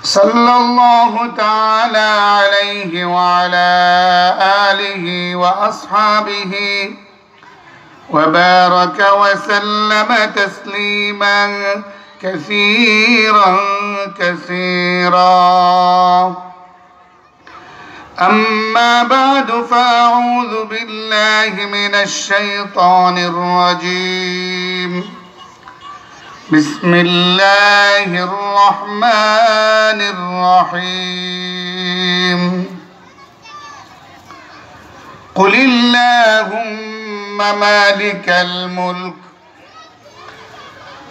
صلى الله تعالى عليه وعلى آله وأصحابه وبارك وسلم تسليما كثيرا كثيرا. أما بعد، فأعوذ بالله من الشيطان الرجيم. بسم الله الرحمن الرحيم. قل اللهم مالك الملك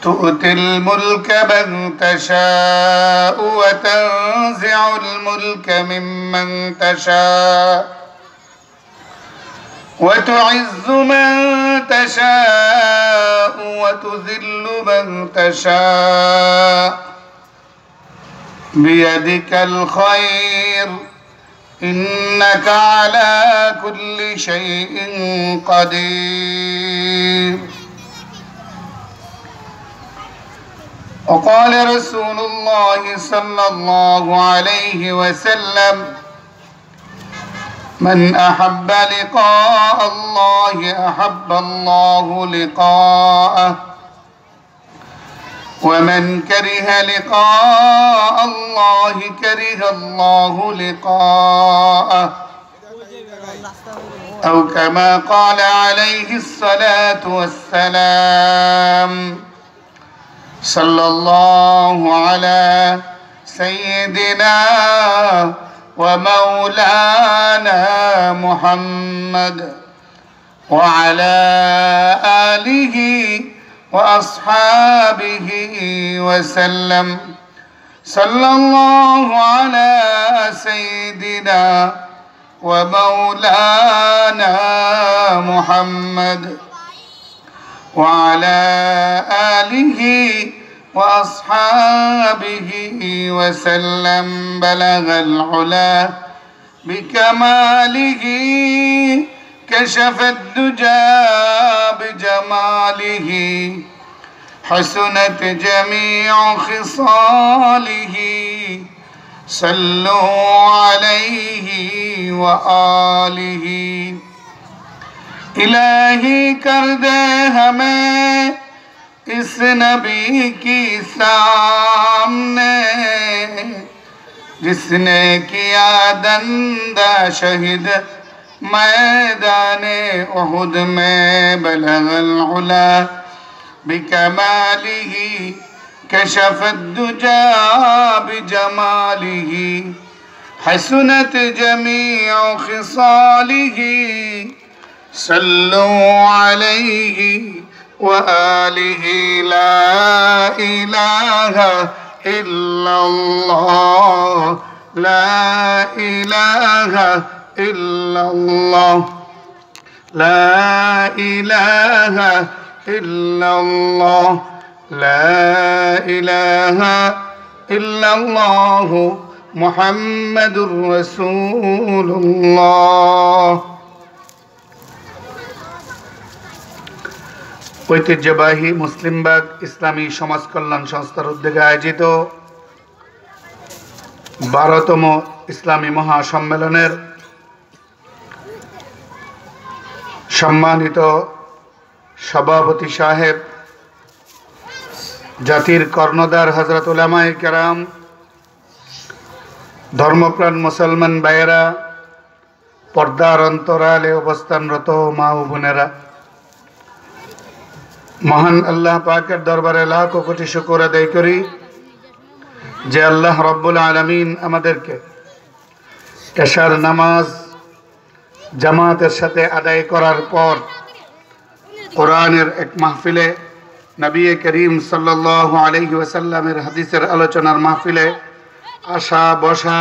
تؤتي الملك من تشاء وتنزع الملك ممن تشاء وتعز من تشاء وتذل من تشاء بيدك الخير إنك على كل شيء قدير. وقال رسول الله صلى الله عليه وسلم: من أحب لقاء الله أحب الله لقاءه، ومن كره لقاء الله كره الله لقاءه، أو كما قال عليه الصلاة والسلام. صلى الله على سيدنا ومولانا محمد وعلى آله وأصحابه وسلم. صلى الله على سيدنا ومولانا محمد وعلى آله وأصحابه وسلم. بلغ العلا بكماله كشف الدجى بجماله حسنت جميع خصاله. صلوا عليه وآله. इलाही कर दे हमें इस नबी की सामने, जिसने किया दंदा शहीद मैदाने उहुद में। बलगल उला बिकमालिही कशफत दुजा बिजमालिही हसनत जमीउ खिसालिही। सल्लु अलैहि व आलिहि। ला इलाहा इल्लल्लाह, ला इलाहा इल्लल्लाह, ला इलाहा इल्लल्लाह, ला इलाहा इल्लल्लाह मुहम्मदुर रसूलुल्लाह। ঐতিহ্যবাহী মুসলিমবাগ ইসলামী সমাজ কল্যাণ সংস্থার উদ্যোগে আয়োজিত 12তম ইসলামী মহাসম্মেলনের সম্মানিত সভাপতি সাহেব, জাতির কর্ণধার হযরত উলামায়ে কেরাম, ধর্মপ্রাণ মুসলমান ভাইয়েরা, পর্দার অন্তরালে অবস্থানরত মা ও বোনেরা, মহান আল্লাহ পাকের দরবারে লাখো কোটি শুকর আদায় করি যে আল্লাহ রব্বুল আলামিন আমাদেরকে এশার নামাজ জামাতের সাথে আদায় করার পর কোরআনের এক মাহফিলে, নবী করিম সাল্লাল্লাহু আলাইহি ওয়াসাল্লামের হাদিসের আলোচনার মাহফিলে আসা বসা,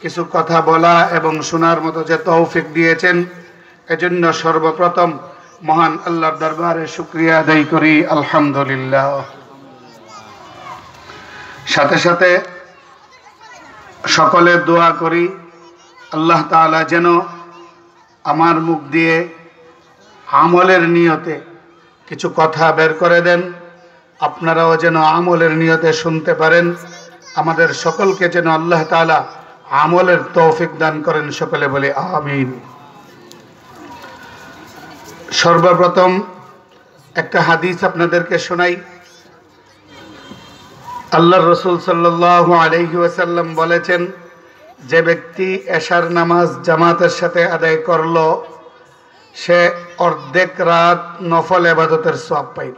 কিছু কথা বলা এবং শোনার মতো যে তৌফিক দিয়েছেন, এজন্য সর্বপ্রথম মহান আল্লাহর দরবারে শুকরিয়া আদায় করি, আলহামদুলিল্লাহ। সাথে সাথে সকলে দোয়া করি আল্লাহ তাআলা যেন আমার মুখ দিয়ে আমলের নিয়তে কিছু কথা বের করে দেন, আপনারাও যেন আমলের নিয়তে শুনতে পারেন আমাদের সকলকে যেন আল্লাহ তাআলা আমলের তৌফিক দান করেন। সকলে বলে আমিন। সর্বপ্রথম একটা হাদিস আপনাদেরকে শোনাই। আল্লাহর রাসূল সাল্লাল্লাহু আলাইহি ওয়াসাল্লাম বলেছেন, যে ব্যক্তি এশার নামাজ জামাতের সাথে আদায় করলো সে অর্ধেক রাত নফল ইবাদতের সওয়াব পাইল।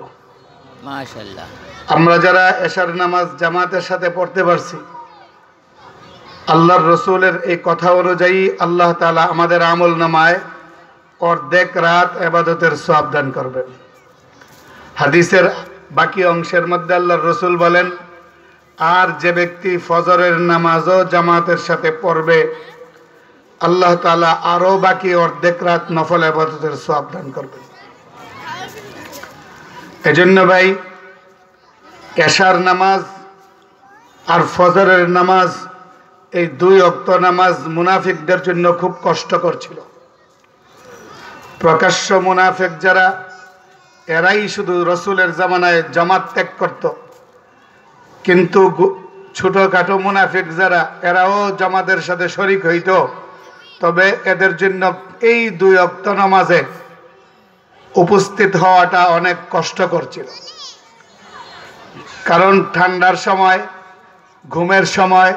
মাশাআল্লাহ। আমরা যারা এশার নামাজ জামাতের সাথে পড়তে পারছি, আল্লাহর রসুলের এই কথা অনুযায়ী আল্লাহ তাআলা আমাদের আমল নামায় অর্ধেক রাত ইবাদতের সওয়াব দান করবেন। হাদিসের বাকি অংশের মধ্যে আল্লাহর রসুল বলেন, আর যে ব্যক্তি ফজরের নামাজও জামাতের সাথে পড়বে আল্লাহ তাআলা আরো বাকি অর্ধেক রাত নফল ইবাদতের সওয়াব দান করবেন। এজন্য ভাই, এশার নামাজ আর ফজরের নামাজ এই দুই ওয়াক্ত নামাজ মুনাফিকদের জন্য খুব কষ্টকর ছিল। প্রকাশ্য মুনাফিক যারা, এরাই শুধু রসুলের জামানায় জামাত ত্যাগ করত, কিন্তু ছোটখাটো মুনাফিক যারা, এরাও জামাতের সাথে শরিক হইত, তবে এদের জন্য এই দুই ওয়াক্ত নামাজে উপস্থিত হওয়াটা অনেক কষ্টকর ছিল। কারণ ঠান্ডার সময়, ঘুমের সময়,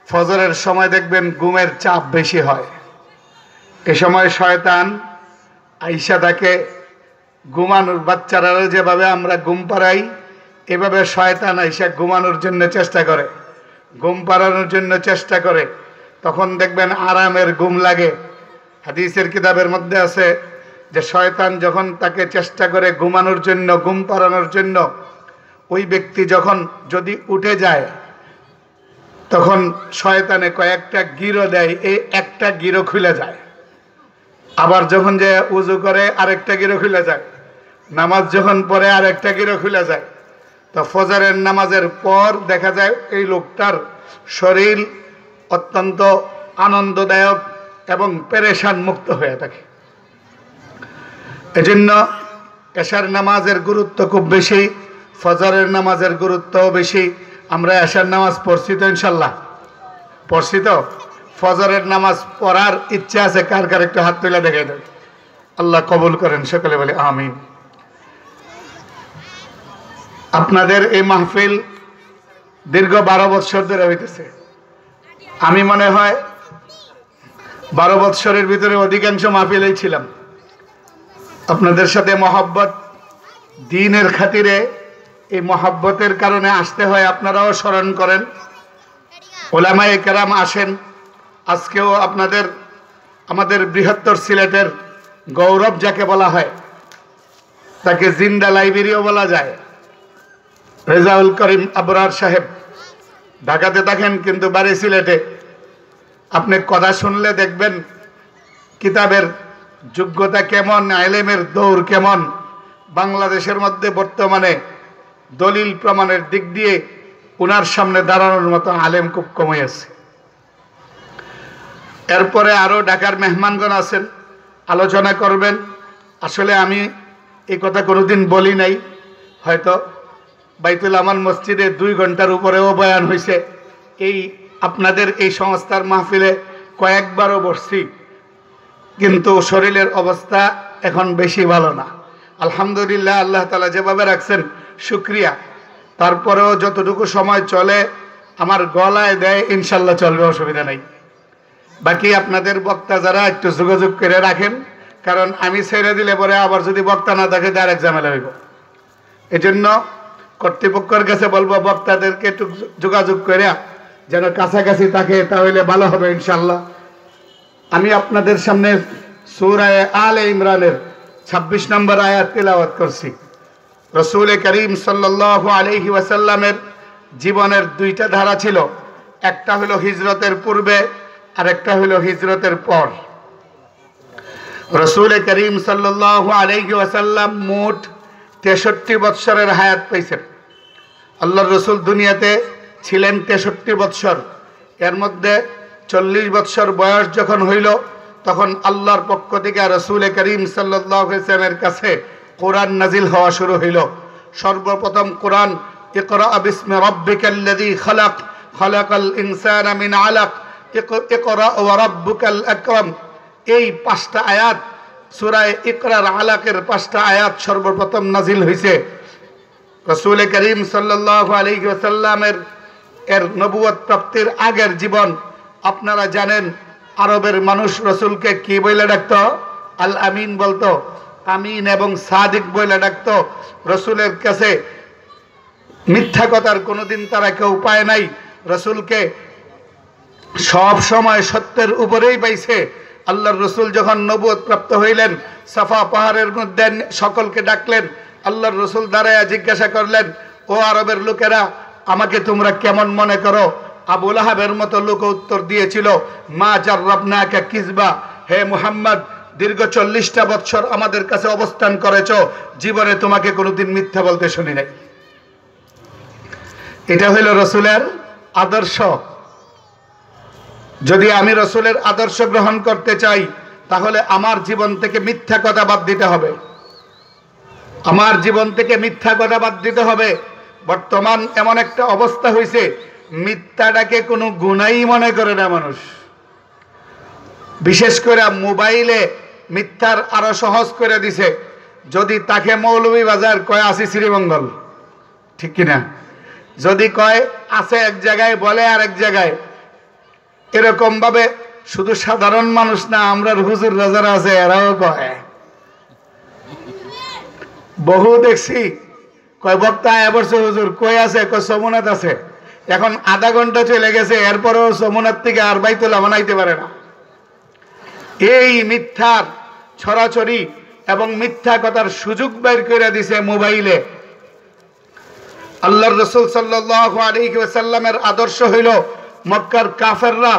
ফজরের সময় দেখবেন ঘুমের চাপ বেশি হয়। এ সময় শয়তান আইসা তাকে ঘুমানোর, বাচ্চারা যেভাবে আমরা ঘুম পাড়াই এভাবে শয়তান আইসা ঘুমানোর জন্য চেষ্টা করে, ঘুম পাড়ানোর জন্য চেষ্টা করে। তখন দেখবেন আরামের ঘুম লাগে। হাদিসের কিতাবের মধ্যে আছে যে শয়তান যখন তাকে চেষ্টা করে ঘুমানোর জন্য, ঘুম পাড়ানোর জন্য, ওই ব্যক্তি যখন যদি উঠে যায় তখন শয়তানে কয়েকটা গিরো দেয়, এই একটা গিরো খুলে যায়। আবার যখন যে উজু করে আরেকটা গিরো খুলে যায়, নামাজ যখন পড়ে আরেকটা গিরো খুলে যায়। তো ফজরের নামাজের পর দেখা যায় এই লোকটার শরীর অত্যন্ত আনন্দদায়ক এবং পেরেশান মুক্ত হয়ে থাকে। এজন্য এশার নামাজের গুরুত্ব খুব বেশি, ফজরের নামাজের গুরুত্বও বেশি। আমরা এশার নামাজ পড়ছি তো ইনশাল্লাহ? পড়ছি তো? ফজরের নামাজ পড়ার ইচ্ছা আছে কার কার? একটু হাত তুলে দেখে দেন। আল্লাহ কবুল করেন, সকলে বলে আমিন। আপনাদের এই মাহফিল দীর্ঘ 12 বৎসর ধরে হইতেছে। আমি মনে হয় 12 বৎসরের ভিতরে অধিকাংশ মাহফিলেই ছিলাম। আপনাদের সাথে মহব্বত, দ্বীনের খাতিরে এই মহব্বতের কারণে আসতে হয়। আপনারাও স্মরণ করেন, ওলামায়ে কেরাম আসেন। আজকেও আপনাদের, আমাদের বৃহত্তর সিলেটের গৌরব যাকে বলা হয়, তাকে জিন্দা লাইব্রেরিও বলা যায়, রেজাউল করিম আবরার সাহেব ঢাকাতে থাকেন কিন্তু বাড়ি সিলেটে। আপনি কথা শুনলে দেখবেন কিতাবের যোগ্যতা কেমন, ইলমের দৌড় কেমন। বাংলাদেশের মধ্যে বর্তমানে দলিল প্রমাণের দিক দিয়ে ওনার সামনে দাঁড়ানোর মতো আলেম খুব কমই আছে। এরপরে আরও ঢাকার মেহমানগণ আছেন, আলোচনা করবেন। আসলে আমি এই কথা কোনোদিন বলি নাই, হয়তো বাইতুল আমান মসজিদে 2 ঘন্টার উপরেও বয়ান হয়েছে। এই আপনাদের এই সংস্থার মাহফিলে কয়েকবারও বসছি, কিন্তু শরীরের অবস্থা এখন বেশি ভালো না। আলহামদুলিল্লাহ, আল্লাহ তাআলা যেভাবে রাখছেন শুকরিয়া। তারপরেও যতটুকু সময় চলে আমার গলায় দেয়, ইনশাল্লাহ চলবে, অসুবিধা নেই। বাকি আপনাদের বক্তা যারা একটু যোগাযোগ করে রাখেন, কারণ আমি ছেড়ে দিলে পরে আবার যদি বক্তা না থাকে আরেক ঝামেলা হইব। এজন্য কর্তৃপক্ষের কাছে বলবো বক্তাদেরকে একটু যোগাযোগ করে যেন কাছাকাছি থাকে, তাহলে ভালো হবে ইনশাল্লাহ। আমি আপনাদের সামনে সূরা আলে ইমরানের 26 নম্বর আয়াত তিলাওয়াত করছি। রাসূল করিম সাল্লাল্লাহু আলাইহি ওয়াসাল্লামের জীবনের 2টা ধারা ছিল, একটা হলো হিজরতের পূর্বে আর একটা হলো হিজরতের পর। রাসূল করিম সাল্লাল্লাহু আলাইহি ওয়াসাল্লাম মোট 63 বৎসরের হায়াত পাইছেন। আল্লাহর রাসূল দুনিয়াতে ছিলেন 63 বৎসর। এর মধ্যে 40 বৎসর বয়স যখন হইল তখন আল্লাহর পক্ষ থেকে রাসূল করিম সাল্লাল্লাহু আলাইহি ওয়াসাল্লামের কাছে কোরআন নাজিল হওয়া শুরু হইল। সর্বপ্রথম কোরআন ইকরা বিসমি রাব্বিকাল্লাযী খালাক খালাকাল ইনসানা মিন আলাক ইকরা ওয়া রাব্বুকাল আকরাম। এই 5টা আয়াত সূরা ইকরার আলাকের 5টা আয়াত সর্বপ্রথম নাজিল হয়েছে রাসূল করিম সাল্লাল্লাহু আলাইহি ওয়াসাল্লামের নবুয়ত প্রাপ্তির আগের জীবন। আপনারা জানেন আরবের মানুষ রসুলকে কি বলে ডাকতো? আল আমিন বলতো, আমিন এবং সাদিক বলে ডাকতো। রসুলের কাছে মিথ্যা কথার কোনোদিন তারা কেউ পায় নাই। রসুলকে সব সময় সত্যের উপরেই পাইছে। আল্লাহর রসুল যখন নবুয়ত প্রাপ্ত হইলেন, সাফা পাহাড়ের মধ্যে সকলকে ডাকলেন। আল্লাহর রসুল দাঁড়ায়া জিজ্ঞাসা করলেন, ও আরবের লোকেরা, আমাকে তোমরা কেমন মনে করো? আবু লাহাবের মতো লোক উত্তর দিয়েছিল, মা জাররাবনাকা কিযবা, হে মুহাম্মদ, দীর্ঘ 40টা বছর আমাদের কাছে অবস্থান করেছো, জীবনে তোমাকে কোনোদিন মিথ্যা বলতে শুনি নাই। এটা হইল রসুলের আদর্শ। যদি আমি রসুলের আদর্শ গ্রহণ করতে চাই, তাহলে আমার জীবন থেকে মিথ্যা কথা বাদ দিতে হবে। আমার জীবন থেকে মিথ্যা কথা বাদ দিতে হবে। বর্তমান এমন একটা অবস্থা হয়েছে, মিথ্যাটাকে কোনো গুনাই মনে করে না মানুষ। বিশেষ করে মোবাইলে মিথ্যার আরো সহজ করে দিছে। যদি তাকে মৌলভীবাজার কয় আসি শ্রীমঙ্গল, ঠিক কিনা? যদি কয় আছে এক জায়গায়, বলে আর এক জায়গায়। এরকম ভাবে শুধু সাধারণ মানুষ না, আমরা হুজুর রাজারা আছে এরাও কয়। বহু দেখছি কয় বক্তা বলছে হুজুর কই আছে, কয় সমুনাথ আছে। এখন আধা ঘন্টা চলে গেছে, এরপরও সমুনাথ থেকে আর বাইতুল্লাহ বানাইতে পারে না। এই মিথ্যার ছড়াছড়ি এবং মিথ্যা কথার সুযোগ বের করে দিছে মোবাইলে। আল্লাহর রাসূল সাল্লাল্লাহু আলাইহি ওয়াসাল্লামের আদর্শ হইল, মক্কার কাফেররা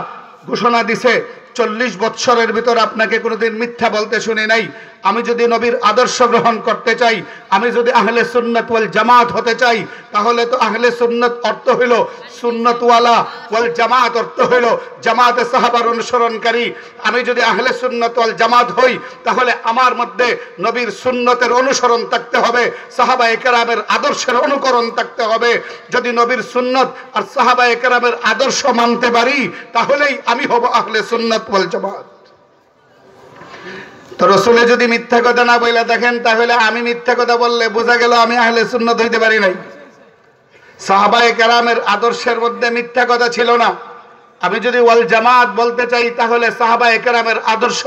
ঘোষণা দিছে 40 বছরের ভিতর আপনাকে কোনোদিন মিথ্যা বলতে শুনি নাই। আমি যদি নবীর আদর্শ গ্রহণ করতে চাই, আমি যদি আহলে সুন্নাত ওয়াল জামাত হতে চাই, তাহলে তো আহলে সুন্নাত অর্থ হইল সুন্নাত ওয়ালা, ওয়াল জামাত অর্থ হইল জামাতে সাহাবার অনুসরণকারী। আমি যদি আহলে সুন্নাত ওয়াল জামাত হই, তাহলে আমার মধ্যে নবীর সুন্নতের অনুসরণ থাকতে হবে, সাহাবায়ে কেরামের আদর্শের অনুকরণ থাকতে হবে। যদি নবীর সুন্নত আর সাহাবায়ে কেরামের আদর্শ মানতে পারি, তাহলেই আমি হব আহলে সুন্নাত ওয়াল জামাত। তো রসুলে যদি মিথ্যা কথা না বলে দেখেন, তাহলে আমি মিথ্যা কথা বললে বোঝা গেল আমি আহলে সুন্নাত হইতে পারি নাই। সাহাবায়ে কেরামের আদর্শের মধ্যে মিথ্যা কথা ছিল না। আমি যদি ওয়াল জামাত বলতে চাই, তাহলে সাহাবায়ে কেরামের আদর্শ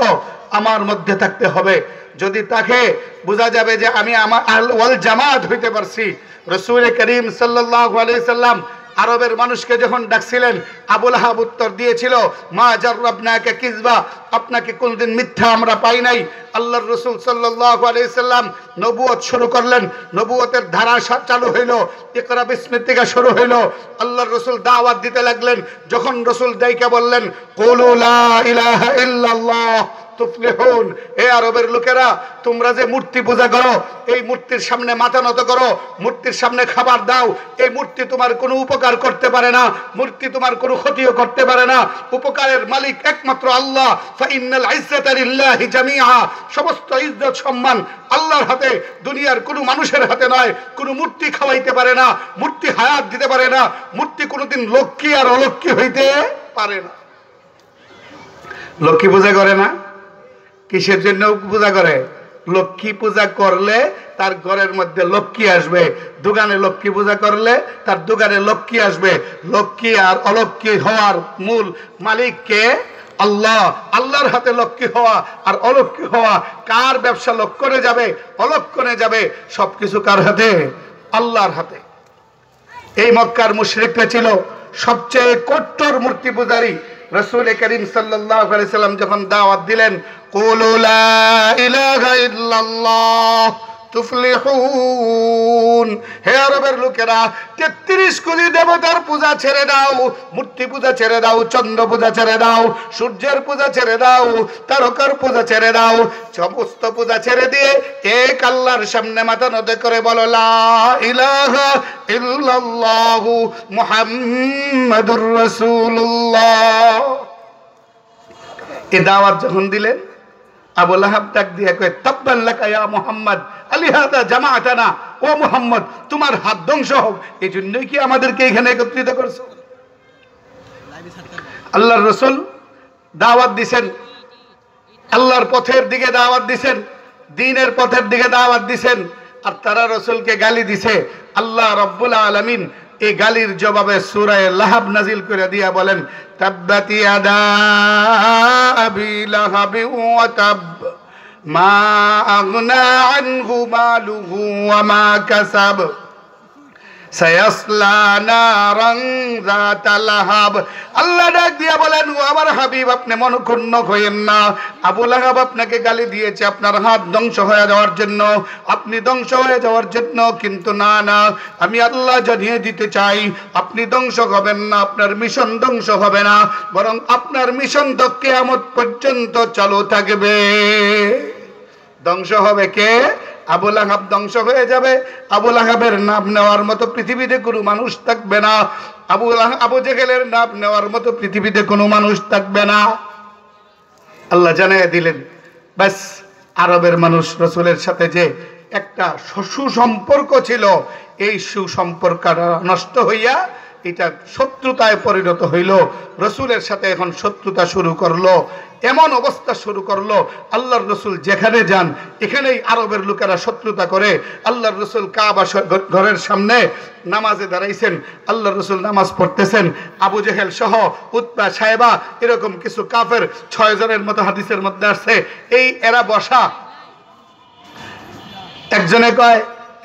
আমার মধ্যে থাকতে হবে। যদি তাকে বোঝা যাবে যে আমি আমার ওয়াল জামাত হইতে পারছি। রাসূল করিম সাল্লাল্লাহু আলাইহি সাল্লাম আরবের মানুষকে যখন ডাকছিলেন, আবু লাহাব উত্তর দিয়েছিল, মা জাররাবনাকা কিযবা, আপনাকে কোনদিন মিথ্যা আমরা পাই নাই। আল্লাহর রাসূল সাল্লাল্লাহু আলাইহি সাল্লাম নবুয়ত শুরু করলেন। নবুয়তের ধারা চালু হইল, ইকরা বিসমি থেকে শুরু হইল। আল্লাহর রাসূল দাওয়াত দিতে লাগলেন। যখন রাসূল দাইকা বললেন, কুলু লা ইলাহা ইল্লাল্লাহ তুফলিহুন, হে আরবের লোকেরা, তোমরা যে মূর্তি পূজা করো, এই মূর্তির সামনে মাথা নত করো, মূর্তির সামনে খাবার দাও, এই মূর্তি তোমার কোনো উপকার করতে পারে না, মূর্তি তোমার কোনো ক্ষতিও করতে পারে না। উপকারের মালিক একমাত্র আল্লাহ। ফাইন্নাল ইজ্জাতা লিল্লাহি জামিআ, সমস্ত ইজ্জত সম্মান আল্লাহর হাতে, দুনিয়ার কোনো মানুষের হাতে নয়। কোনো মূর্তি খাওয়াইতে পারে না, মূর্তি হায়াত দিতে পারে না, মূর্তি কোনোদিন লক্ষ্মী আর অলক্ষ্মী হইতে পারে না। লক্ষ্মী পূজা করে না, কিসের জন্য পূজা করে? লক্ষ্মী পূজা করলে তার ঘরের মধ্যে লক্ষ্মী আসবে। দোকানে লক্ষ্মী পূজা করলে তার দোকানে লক্ষ্মী আসবে। লক্ষ্মী আর অলক্ষ্মী হওয়ার মূল মালিক কে? আল্লাহ। আল্লাহর হাতে লক্ষ্মী হওয়া আর অলক্ষ্মী হওয়া, কার ব্যবসা লক্ষণে যাবে অলক্ষণে যাবে, সবকিছু কার হাতে? আল্লাহর হাতে। এই মক্কার মুশরিকরা ছিল সবচেয়ে কট্টর মূর্তি পূজারী। রাসূল করিম সাল্লাল্লাহু আলাইহি সাল্লাম যখন দাওয়াত দিলেন, কুলু লা ইলাহা ইল্লাল্লাহ তুফলিহুন, হে আরবের লোকেরা, 33 কোটি দেবতার পূজা ছেড়ে দাও, মূর্তি পূজা ছেড়ে দাও, চন্দ্র পূজা ছেড়ে দাও, সূর্যের পূজা ছেড়ে দাও, তারকার পূজা ছেড়ে দাও, সমস্ত পূজা ছেড়ে দিয়ে এক আল্লাহর সামনে মাথা নত করে বলো, লা ইলাহা ইল্লাল্লাহু মুহাম্মাদুর রাসূলুল্লাহ। এই দাওয়াত যখন দিলেন, আবু লাহাব ডাক দিয়ে কয়, তাব্বান লাকা ইয়া মুহাম্মদ আলিহাদা জামাআতানা, ও মুহাম্মদ তোমার হাত ধ্বংস হোক, এই জন্যই কি আমাদেরকে এখানে একত্রিত করছো? আল্লাহর রাসূল দাওয়াত দিছেন, আল্লাহর পথের দিকে দাওয়াত দিছেন, দ্বীনের পথের দিকে দাওয়াত দিছেন, আর তারা রাসূলকে গালি দিছে। আল্লাহ রাব্বুল আলামিন এই গালির জবাবে সূরা লাহাব নাজিল করে দিয়া বলেন, তাব্বাত ইয়াদা আবি লাহাবি ওয়া তাব মা আগনা আনহু মালুহু ওয়া মা কাসাব সায়াসলা নারান যাতা লাহাব। আল্লাহ ডাক দিয়া বলেন, ও আমার হাবিব আপনি মনক্ষুণ্ণ হইেন না। আবু লাহাব আপনাকে গালি দিয়েছে আপনার হাত ধ্বংস হয়ে যাওয়ার জন্য, আপনি ধ্বংস হয়ে যাওয়ার জন্য, কিন্তু না না, আমি আল্লাহ জানিয়ে দিতে চাই আপনি ধ্বংস হবেন না, আপনার মিশন ধ্বংস হবে না, বরং আপনার মিশন তো কিয়ামত পর্যন্ত চালু থাকবে। ধ্বংস হবে কে? আবু লাহাব ধ্বংস হয়ে যাবে। আবু লাহাবের নাম নেওয়ার মতো পৃথিবীতে কোনো মানুষ থাকবে না। আবু জেহেলের নাম নেওয়ার মতো পৃথিবীতে কোনো মানুষ থাকবে না। আল্লাহ জানিয়ে দিলেন, ব্যাস আরবের মানুষ রাসূলের সাথে যে একটা সুসম্পর্ক ছিল, এই সুসম্পর্কটা নষ্ট হইয়া এটা শত্রুতায় পরিণত হইল। রাসূলের সাথে এখন শত্রুতা শুরু করলো, এমন অবস্থা শুরু করলো আল্লাহর রাসূল যেখানে যান এখানেই আরবের লোকেরা শত্রুতা করে। আল্লাহর রাসূল কাবা ঘরের সামনে নামাজে দাঁড়াইছেন, আল্লাহর রাসূল নামাজ পড়তেছেন, আবু জেহেল সহ উতবা সাহেবা এরকম কিছু কাফের 6 জনের মতো হাদিসের মধ্যে আসছে, এই এরা বসা। একজনে কয়,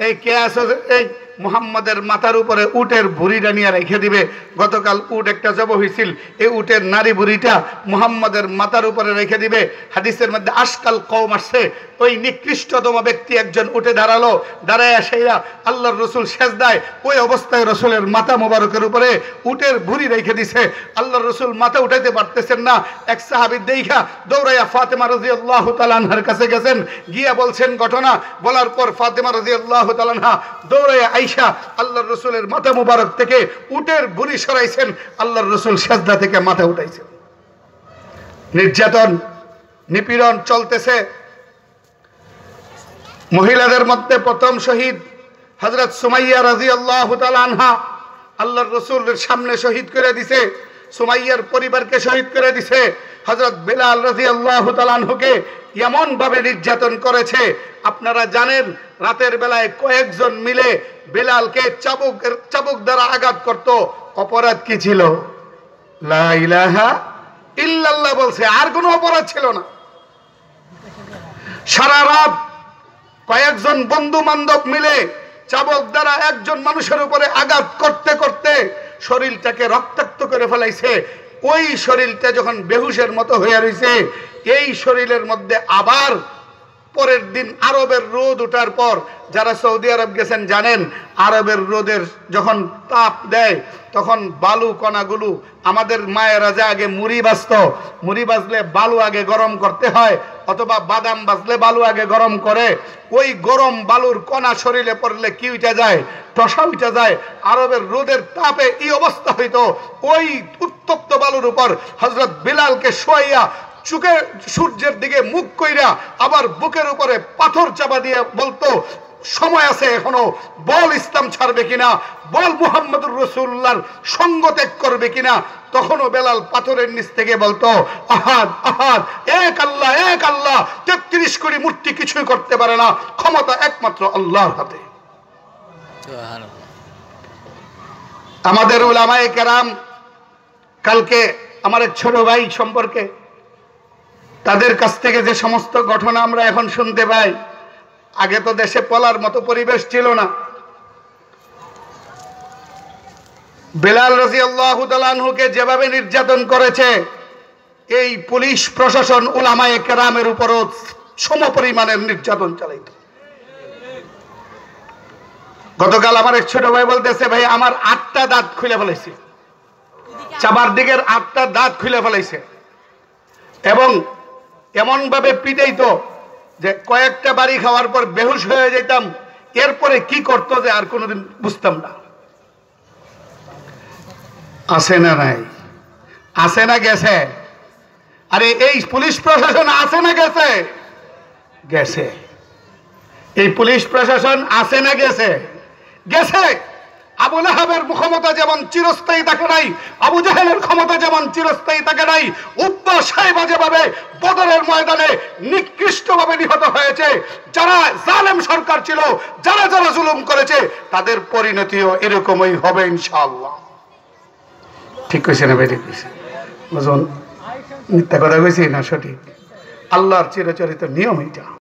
এই কে আছে? এই মুহাম্মাদের মাথার উপরে উটের ভুঁড়িটা নিয়ে রেখে দিবে। গতকাল উট একটা জবাই হয়েছিল, এই উটের নারী ভুঁড়িটা মুহাম্মাদের মাথার উপরে রেখে দিবে। হাদিসের মধ্যে আশকাল কওম আসছে, ওই নিকৃষ্টতম ব্যক্তি একজন উঠে দাঁড়ালো, দাঁড়ায় সেইয়া আল্লাহর রাসূল সেজদায়, ওই অবস্থায় রাসূলের মাথা মোবারকের উপরে উটের ভুঁড়ি রেখে দিছে। আল্লাহর রাসূল মাথা উঠাইতে পারতেছেন না। এক সাহাবী দেইখা দৌড়াইয়া ফাতেমা রাদিয়াল্লাহু তাআলা আনহার কাছে গেছেন, গিয়া বলছেন ঘটনা। বলার পর ফাতেমা রাদিয়াল্লাহু তাআলা আনহা দৌড়াইয়া আয়েশা আল্লাহর রাসূলের মাথা মোবারক থেকে উটের ভুঁড়ি সরাইছেন, আল্লাহর রাসূল সেজদা থেকে মাথা উঠাইছেন। নির্যাতন নিপীড়ন চলতেছে। মহিলাদের মধ্যে প্রথম শহীদ হযরত সুমাইয়া রাদিয়াল্লাহু তাআলা আনহা আল্লাহর রাসূলের সামনে শহীদ করে দিছে। সুমাইয়ার পরিবারকে শহীদ করে দিছে। হযরত বিলাল রাদিয়াল্লাহু তাআলা আনহুকে এমন ভাবে নির্যাতন করেছে, আপনারা জানেন রাতের বেলায় কয়েকজন মিলে বিলালকে চাবুক দ্বারা আঘাত করত। অপরাধ কি ছিল? লা ইলাহা ইল্লাল্লাহ বলছে, আর কোনো অপরাধ ছিল না। সারা রাত কয়েকজন বন্ধু বান্ধব মিলে চাবুক দ্বারা একজন মানুষের উপরে আঘাত করতে করতে শরীরটাকে রক্তাক্ত করে ফেলাইছে। ওই শরীরটা যখন বেহুশের মতো হয়ে রয়েছে, এই শরীরের মধ্যে আবার পরের দিন আরবের রোদ ওঠার পর, যারা সৌদি আরব গেছেন জানেন, আরবের রোদের যখন তাপ দেয় তখন বালু কণাগুলো, আমাদের মায়েরা যে আগে মুড়ি বাজতো, মুড়ি বাজলে বালু আগে গরম করতে হয়, অথবা বাদাম বাজলে বালু আগে গরম করে, ওই গরম বালুর কণা শরীরে পড়লে কি উঠে যায়? টসা উঠে যায়। আরবের রোদের তাপে এই অবস্থা হইতো। ওই উত্তপ্ত বালুর উপর হযরত বিলালকে শোয়াইয়া চুকে সূর্যের দিকে মুখ কইরা আবার বুকের উপরে পাথর চাপা দিয়ে বলতো, সময় আছে এখনো, বল ইসলাম ছাড়বে কিনা, বল মুহাম্মদুর রাসূলুল্লাহর সঙ্গ ত্যাগ করবে কিনা। তখনও বেলাল পাথরের নিচ থেকে বলতো, আহাদ আহাদ, এক আল্লাহ এক আল্লাহ, 33 কোটি মূর্তি কিছুই করতে পারে না, ক্ষমতা একমাত্র আল্লাহর হাতে। আমাদের উলামায়ে কেরাম, কালকে আমার এক ছোট ভাই সম্পর্কে তাদের কাছ থেকে যে সমস্ত ঘটনা আমরা এখন শুনতে পাই, আগে তো দেশে বলার মতো পরিবেশ ছিল না। বেলাল রাদিয়াল্লাহু তাআলা আনহুকে যেভাবে নির্যাতন করেছে, এই পুলিশ প্রশাসন উলামায়ে কেরামের উপরও সমপরিমাণের নির্যাতন চালাইত। গতকাল আমার এক ছোট ভাই বলতেছে, ভাই আমার 8টা দাঁত খুলে ফেলাইছে, চাবার দিকের 8টা দাঁত খুলে ফেলাইছে, এবং এমন ভাবে পিটাইতো যে কয়েকটা বাড়ি খাওয়ার পর বেহুশ হয়ে যেতাম। এরপরে কি করতো যে আর কোনোদিন বুঝতাম না। আছে না নাই? আছে না গেছে? আরে এই পুলিশ প্রশাসন আছে না গেছে? গেছে। এই পুলিশ প্রশাসন আছে না গেছে? গেছে। আবু লাহাবের ক্ষমতা যেমন চিরস্থায়ী থাকে নাই, আবু জাহেলের ক্ষমতা যেমন চিরস্থায়ী থাকে নাই, উতবা সাইবা যেভাবে বদরের ময়দানে নিকৃষ্টভাবে নিহত হয়েছে, যারা জালেম সরকার ছিল, যারা যারা জুলুম করেছে, তাদের পরিণতিও এরকমই হবে ইনশাআল্লাহ। ঠিক কইছে না ভাই? ঠিক কইছে। বুঝুন, মিথ্যা কথা কইছি না সঠিক? আল্লাহর চিরচরিত নিয়ম এটা।